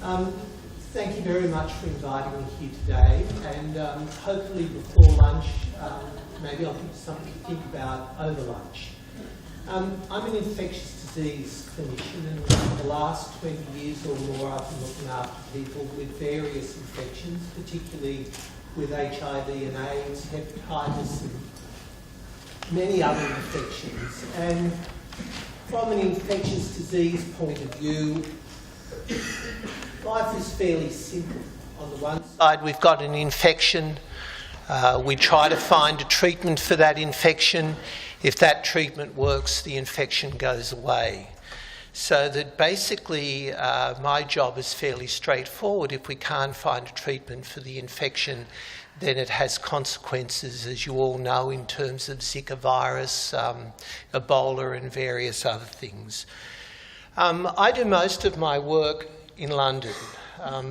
Um, Thank you very much for inviting me here today, and hopefully before lunch, maybe I'll give you something to think about over lunch. I'm an infectious disease clinician, and for the last 20 years or more I've been looking after people with various infections, particularly with HIV and AIDS, hepatitis and many other infections. And from an infectious disease point of view, life is fairly simple. On the one side, we've got an infection. We try to find a treatment for that infection. If that treatment works, the infection goes away. So that basically my job is fairly straightforward. If we can't find a treatment for the infection, then it has consequences, as you all know, in terms of Zika virus, Ebola and various other things. I do most of my work in London.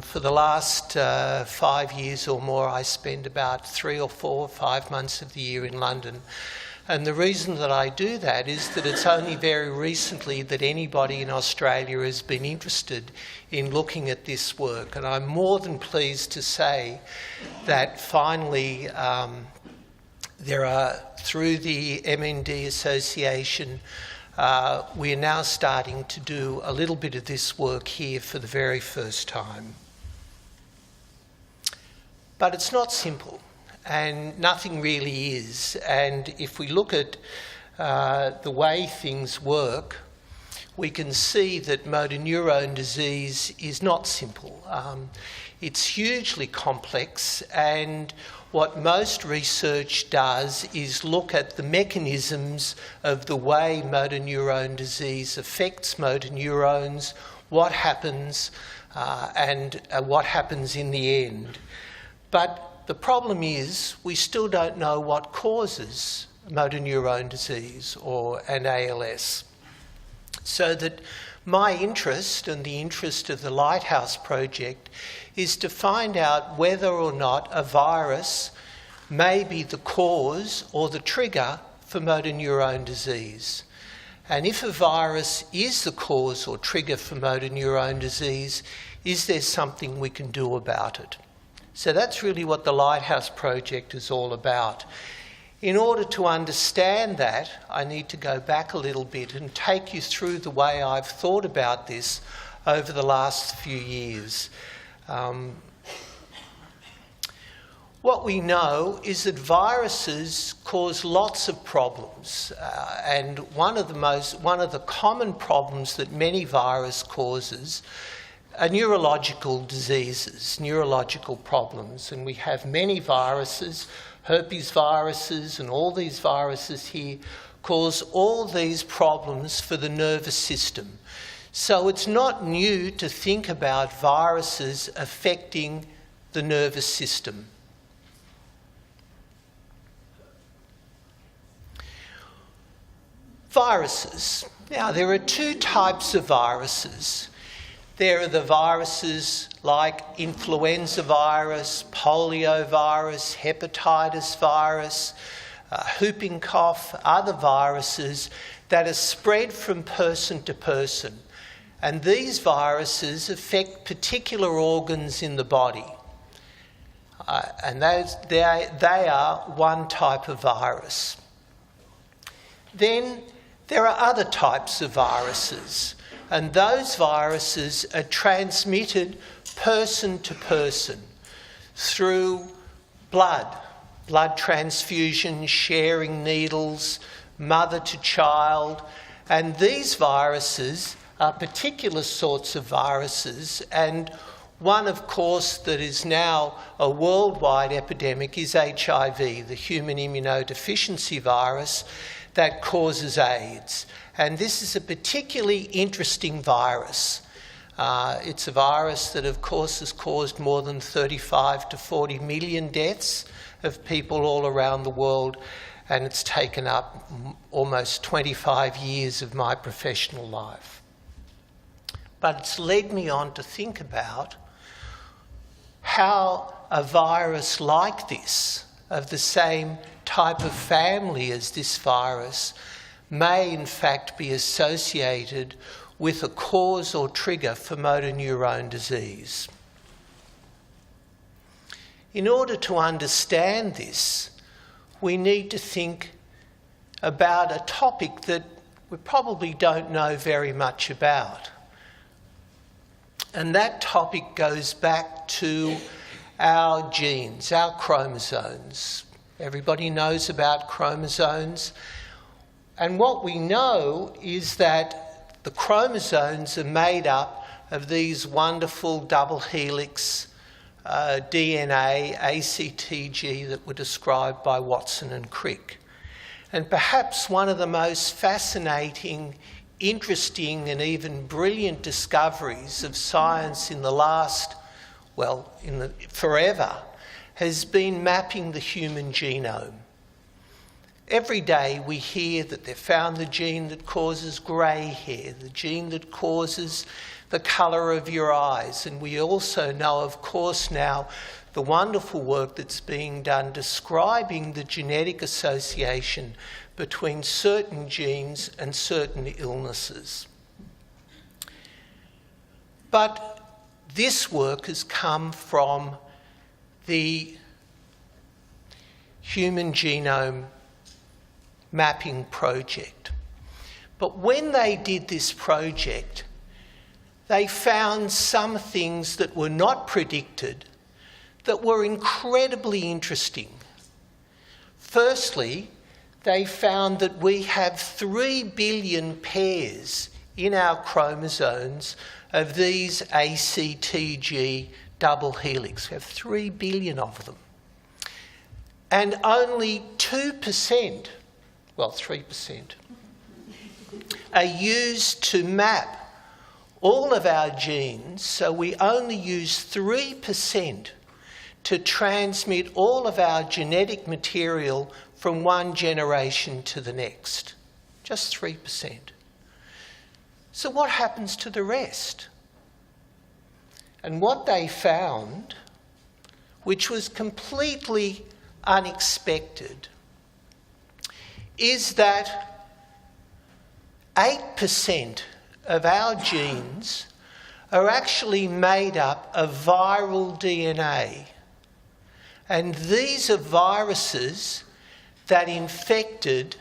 For the last 5 years or more, I spend about 3 or 4 or 5 months of the year in London. And the reason that I do that is that it's only very recently that anybody in Australia has been interested in looking at this work. And I'm more than pleased to say that finally there are, through the MND Association, we are now starting to do a little bit of this work here for the very first time. But it's not simple, and nothing really is. And if we look at the way things work, we can see that motor neurone disease is not simple. It's hugely complex, and what most research does is look at the mechanisms of the way motor neurone disease affects motor neurons, what happens, and what happens in the end. But the problem is we still don't know what causes motor neurone disease and ALS. So that my interest and the interest of the Lighthouse Project is to find out whether or not a virus may be the cause or the trigger for motor neurone disease. And if a virus is the cause or trigger for motor neurone disease, is there something we can do about it? So that's really what the Lighthouse Project is all about. In order to understand that, I need to go back a little bit and take you through the way I've thought about this over the last few years. What we know is that viruses cause lots of problems, and one of the common problems that many virus causes are neurological diseases, neurological problems, and we have many viruses. Herpes viruses and all these viruses here cause all these problems for the nervous system. So it's not new to think about viruses affecting the nervous system. Viruses. Now, there are 2 types of viruses. There are the viruses like influenza virus, polio virus, hepatitis virus, whooping cough, other viruses that are spread from person to person. And these viruses affect particular organs in the body. And they are one type of virus. Then there are other types of viruses. And those viruses are transmitted person to person through blood transfusion, sharing needles, mother to child. And these viruses are particular sorts of viruses. And one, of course, that is now a worldwide epidemic is HIV, the human immunodeficiency virus that causes AIDS. And this is a particularly interesting virus. It's a virus that, of course, has caused more than 35 to 40 million deaths of people all around the world, and it's taken up almost 25 years of my professional life. But it's led me on to think about how a virus like this, of the same type of family as this virus, may in fact be associated with a cause or trigger for motor neurone disease. In order to understand this, we need to think about a topic that we probably don't know very much about. And that topic goes back to our genes, our chromosomes. Everybody knows about chromosomes. And what we know is that the chromosomes are made up of these wonderful double helix DNA, ACTG, that were described by Watson and Crick. And perhaps one of the most fascinating, interesting and even brilliant discoveries of science in the last, forever, has been mapping the human genome. Every day we hear that they've found the gene that causes grey hair, the gene that causes the colour of your eyes. And we also know, of course, now the wonderful work that's being done describing the genetic association between certain genes and certain illnesses. But this work has come from the Human Genome Mapping Project. But when they did this project, they found some things that were not predicted that were incredibly interesting. Firstly, they found that we have 3 billion pairs in our chromosomes of these ACTG double helix. We have 3 billion of them. And only 2%, 3%, are used to map all of our genes, so we only use 3% to transmit all of our genetic material from one generation to the next. Just 3%. So what happens to the rest? And what they found, which was completely unexpected, is that 8% of our genes are actually made up of viral DNA. And these are viruses that infected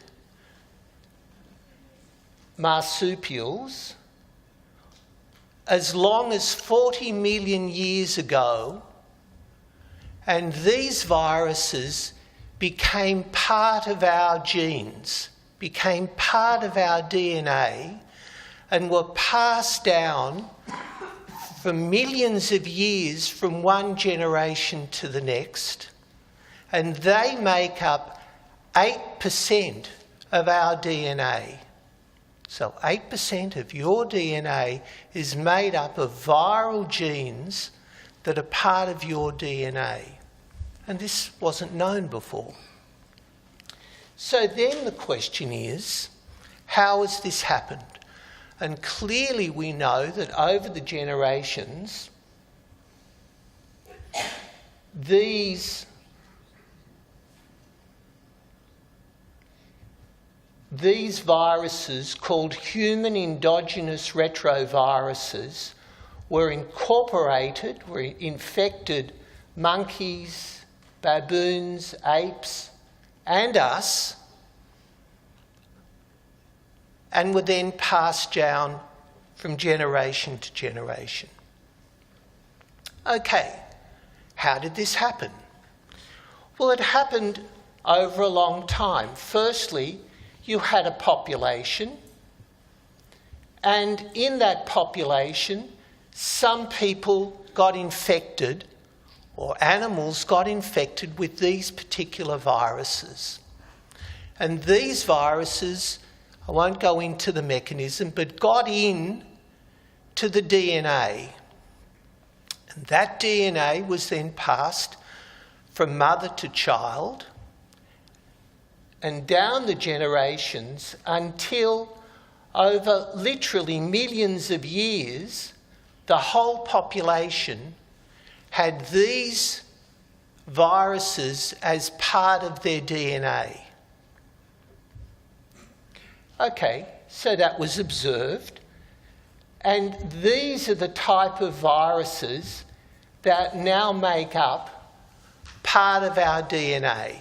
marsupials as long as 40 million years ago. And these viruses became part of our genes, became part of our DNA, and were passed down for millions of years from one generation to the next. And they make up 8% of our DNA. So 8% of your DNA is made up of viral genes that are part of your DNA. And this wasn't known before. So then the question is, how has this happened? And clearly we know that over the generations, these viruses, called human endogenous retroviruses, were incorporated, were infected monkeys, baboons, apes, and us, and were then passed down from generation to generation. Okay, how did this happen? Well, it happened over a long time. Firstly, you had a population, and in that population, some people got infected, or animals got infected with these particular viruses. And these viruses, I won't go into the mechanism, but got in to the DNA. And that DNA was then passed from mother to child and down the generations until over literally millions of years, the whole population had these viruses as part of their DNA. Okay, so that was observed. And these are the type of viruses that now make up part of our DNA.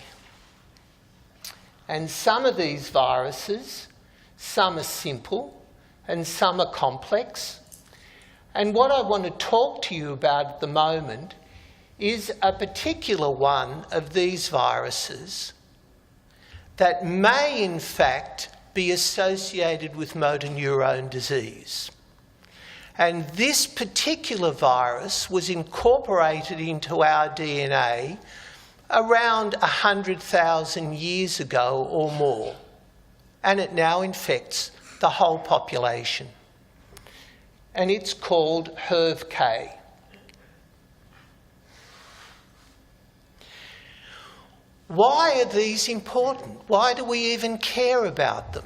And some of these viruses, some are simple and some are complex. And what I want to talk to you about at the moment is a particular one of these viruses that may in fact be associated with motor neurone disease. And this particular virus was incorporated into our DNA around 100,000 years ago or more, and it now infects the whole population. And it's called HERV-K. Why are these important? Why do we even care about them?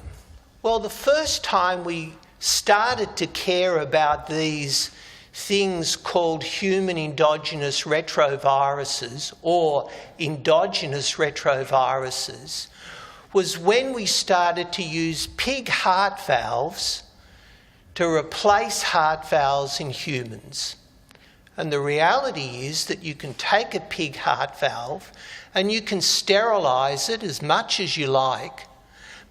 Well, the first time we started to care about these things called human endogenous retroviruses or endogenous retroviruses was when we started to use pig heart valves to replace heart valves in humans. And the reality is that you can take a pig heart valve and you can sterilise it as much as you like,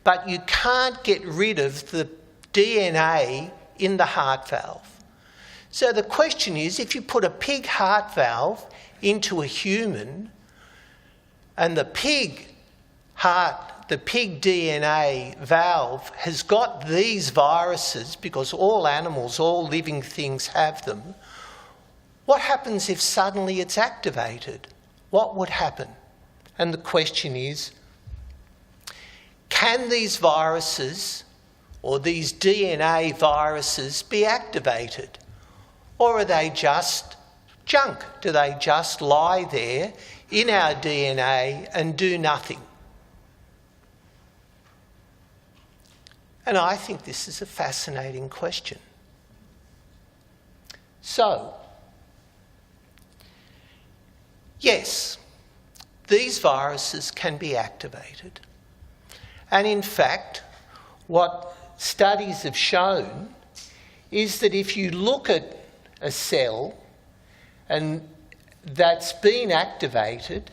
but you can't get rid of the DNA in the heart valve. So the question is, if you put a pig heart valve into a human and the pig DNA valve has got these viruses, because all animals, all living things have them, what happens if suddenly it's activated? What would happen? And the question is, can these viruses or these DNA viruses be activated? Or are they just junk? Do they just lie there in our DNA and do nothing? And I think this is a fascinating question. So, yes, these viruses can be activated. And in fact, what studies have shown is that if you look at a cell and that's been activated,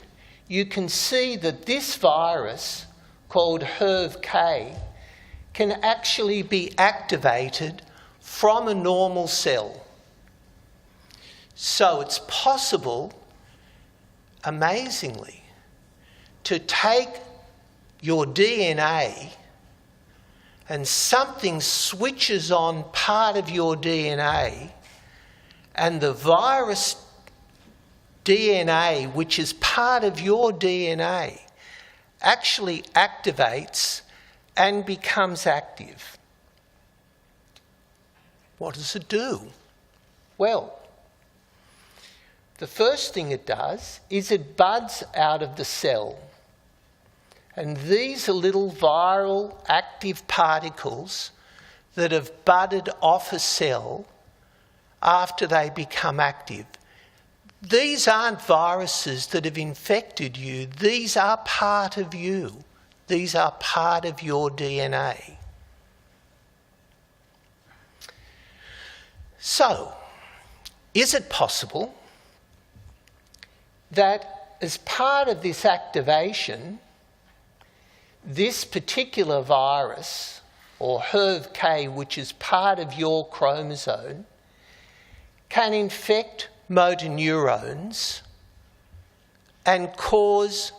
you can see that this virus called HERV-K can actually be activated from a normal cell. So it's possible, amazingly, to take your DNA and something switches on part of your DNA and the virus DNA, which is part of your DNA, actually activates and becomes active. What does it do? Well, the first thing it does is it buds out of the cell. And these are little viral active particles that have budded off a cell after they become active. These aren't viruses that have infected you. These are part of you. These are part of your DNA. So, is it possible that as part of this activation, this particular virus, or HERV-K, which is part of your chromosome, can infect motor neurons and cause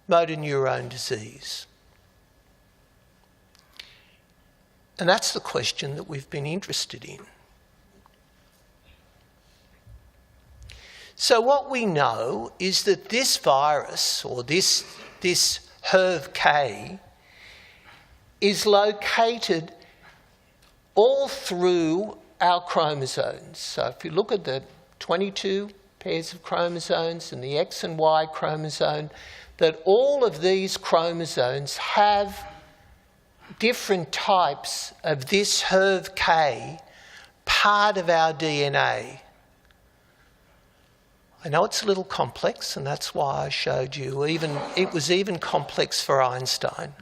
motor neurone disease? And that's the question that we've been interested in. So what we know is that this virus, or this HERV-K, is located all through our chromosomes. So if you look at the 22 pairs of chromosomes and the X and Y chromosome, that all of these chromosomes have different types of this HERV-K part of our DNA. I know it's a little complex, and that's why I showed you. It was even complex for Einstein,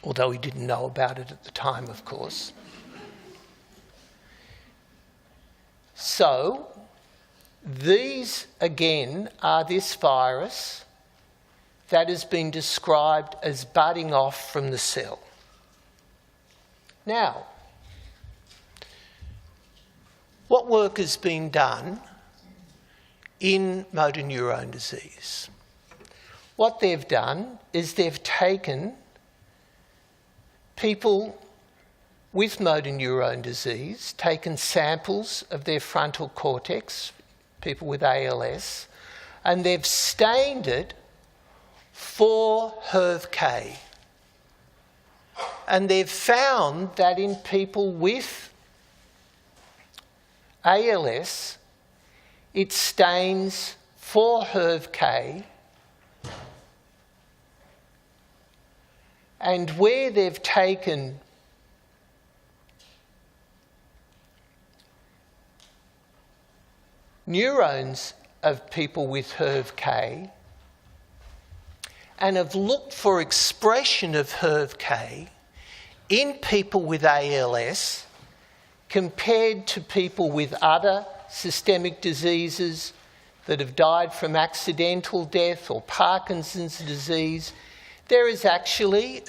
although he didn't know about it at the time, of course. So these, again, are this virus that has been described as budding off from the cell. Now, what work has been done in motor neurone disease? What they've done is they've taken people with motor neurone disease, taken samples of their frontal cortex, people with ALS, and they've stained it for HERV-K. And they've found that in people with ALS, it stains for HERV-K, and where they've taken neurons of people with HERV-K and have looked for expression of HERV-K in people with ALS compared to people with other systemic diseases that have died from accidental death or Parkinson's disease, there is actually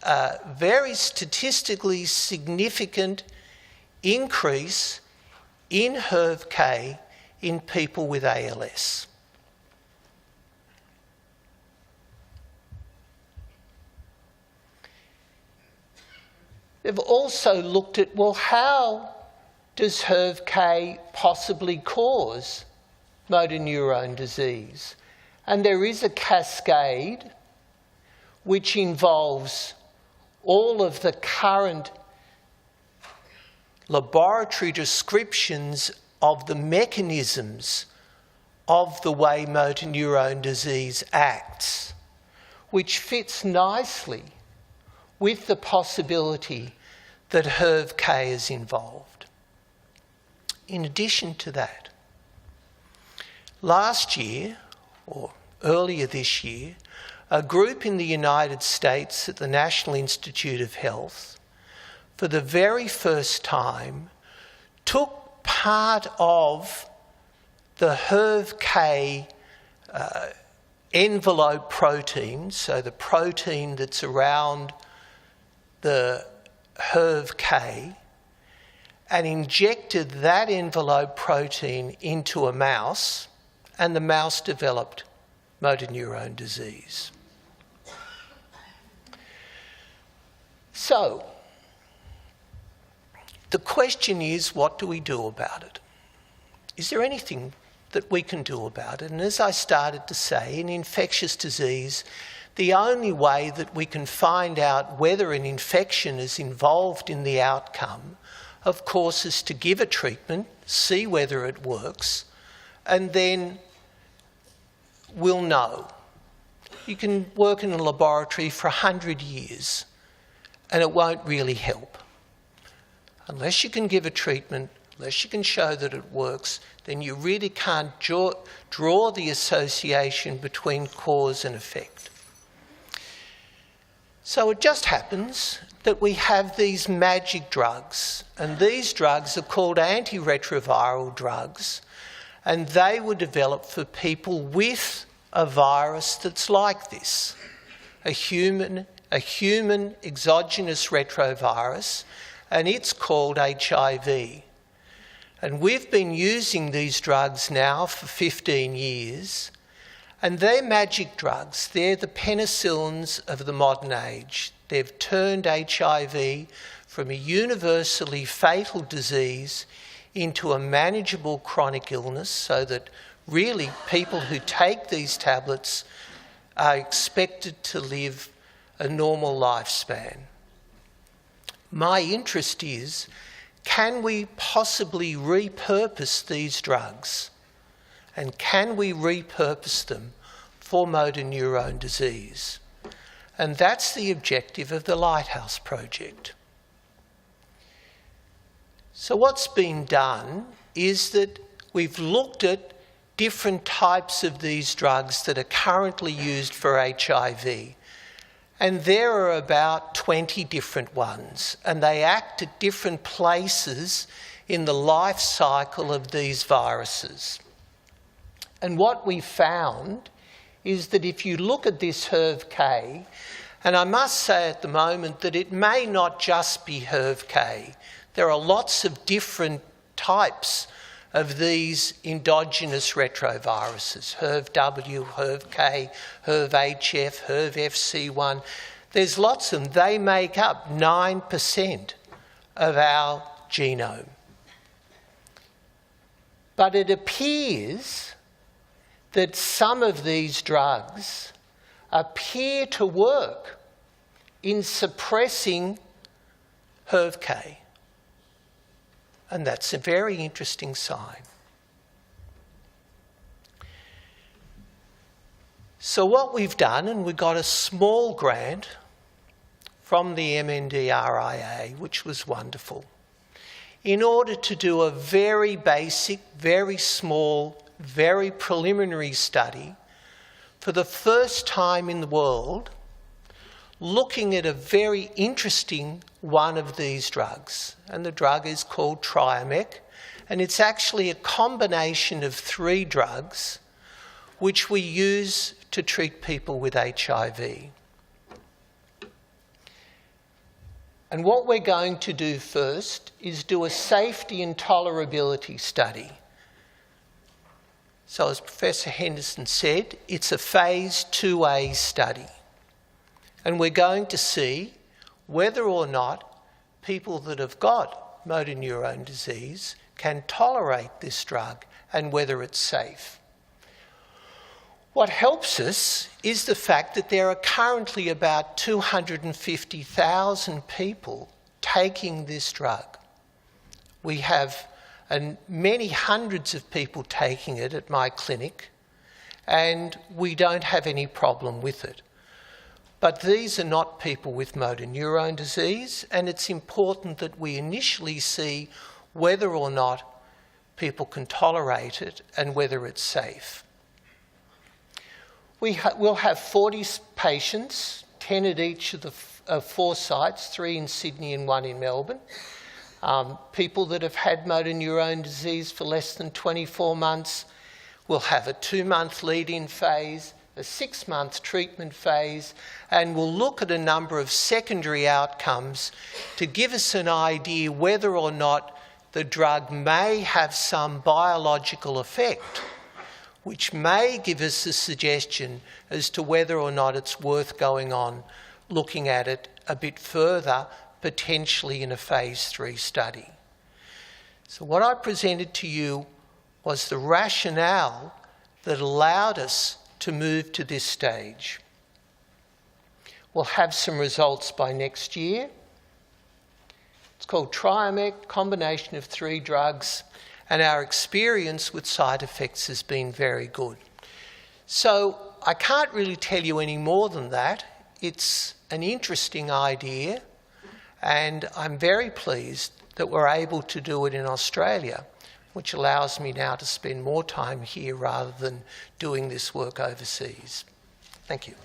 a very statistically significant increase in HERV-K in people with ALS. They've also looked at, well, how does HERV-K possibly cause motor neurone disease? And there is a cascade which involves all of the current laboratory descriptions of the mechanisms of the way motor neurone disease acts, which fits nicely with the possibility that HERV-K is involved. In addition to that, last year, or earlier this year, a group in the United States at the National Institute of Health, for the very first time, took part of the HERV-K envelope protein, so the protein that's around the HERV-K, and injected that envelope protein into a mouse, and the mouse developed motor neurone disease. So, the question is, what do we do about it? Is there anything that we can do about it? And as I started to say, in infectious disease, the only way that we can find out whether an infection is involved in the outcome, of course, is to give a treatment, see whether it works, and then we'll know. You can work in a laboratory for 100 years and it won't really help. Unless you can give a treatment, unless you can show that it works, then you really can't draw the association between cause and effect. So it just happens that we have these magic drugs, and these drugs are called antiretroviral drugs, and they were developed for people with a virus that's like this, a human exogenous retrovirus, and it's called HIV. And we've been using these drugs now for 15 years, and they're magic drugs. They're the penicillins of the modern age. They've turned HIV from a universally fatal disease into a manageable chronic illness, so that really people who take these tablets are expected to live a normal lifespan. My interest is, can we possibly repurpose these drugs? And can we repurpose them for motor neurone disease? And that's the objective of the Lighthouse Project. So what's been done is that we've looked at different types of these drugs that are currently used for HIV. And there are about 20 different ones, and they act at different places in the life cycle of these viruses. And what we found is that if you look at this HERV-K, and I must say at the moment that it may not just be HERV-K. There are lots of different types of these endogenous retroviruses, HERV-W, HERV-K, HERV-HF, HERV-FC1. There's lots of them. They make up 9% of our genome. But it appears that some of these drugs appear to work in suppressing HERV-K. And that's a very interesting sign. So what we've done, and we got a small grant from the MNDRIA, which was wonderful, in order to do a very basic, very small, very preliminary study for the first time in the world, looking at a very interesting one of these drugs. And the drug is called Triamec, and it's actually a combination of 3 drugs which we use to treat people with HIV. And what we're going to do first is do a safety and tolerability study. So as Professor Henderson said, it's a phase 2A study. And we're going to see whether or not people that have got motor neurone disease can tolerate this drug and whether it's safe. What helps us is the fact that there are currently about 250,000 people taking this drug. We have many hundreds of people taking it at my clinic, and we don't have any problem with it. But these are not people with motor neurone disease, and it's important that we initially see whether or not people can tolerate it and whether it's safe. We'll have 40 patients, 10 at each of the 4 sites, 3 in Sydney and 1 in Melbourne. People that have had motor neurone disease for less than 24 months. We'll have a 2-month lead-in phase, a 6-month treatment phase, and we'll look at a number of secondary outcomes to give us an idea whether or not the drug may have some biological effect, which may give us a suggestion as to whether or not it's worth going on looking at it a bit further, potentially in a phase 3 study. So what I presented to you was the rationale that allowed us to move to this stage. We'll have some results by next year. It's called Triamec, combination of 3 drugs, and our experience with side effects has been very good. So I can't really tell you any more than that. It's an interesting idea, and I'm very pleased that we're able to do it in Australia, which allows me now to spend more time here rather than doing this work overseas. Thank you.